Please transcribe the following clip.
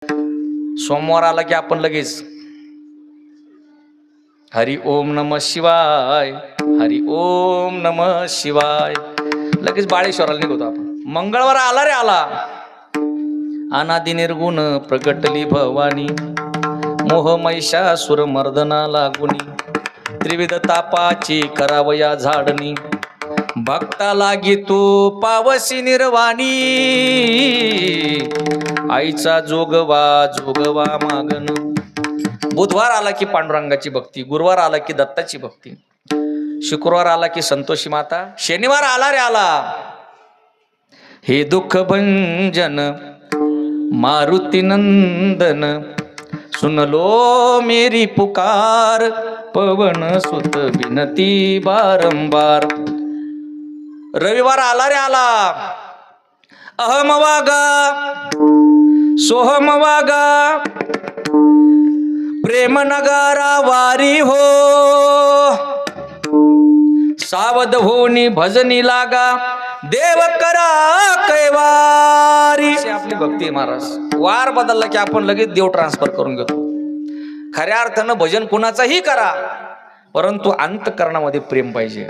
सोमवार आला की आपण लगेच हरि ओम नमः शिवाय, हरि ओम नमः शिवाय, लगेच बाळेश्वराला निघतो आपण. मंगळवार आला रे आला, अनादि निर्गुण प्रगटली भवानी, मोह महिषासुर मर्दना लागुनी, त्रिविध तापाची करावया झाडणी, भक्ता लागी तू पावसी निर्वाणी, आईचा जोगवा जोगवा मागन. बुधवार आला की पांडुरंगाची भक्ती, गुरुवार आला की दत्ताची भक्ती, शुक्रवार आला की संतोषी माता, शनिवार आला रे आला हे दुःख भंजन मारुती नंदन, सुन लो मेरी पुकार, पवन सुत विनती बारंबार. रविवार आला रे आला, अहम वागा सोहम वागा, प्रेम नगारा वारी हो, सावध होनी भजनी लागा, देव करा कैवारी. आपली भक्ती आहे महाराज. वार बदलला की आपण लगेच देव ट्रान्सफर करून घेतो. खऱ्या अर्थानं भजन कुणाचाही करा, परंतु अंतःकरणामध्ये प्रेम पाहिजे.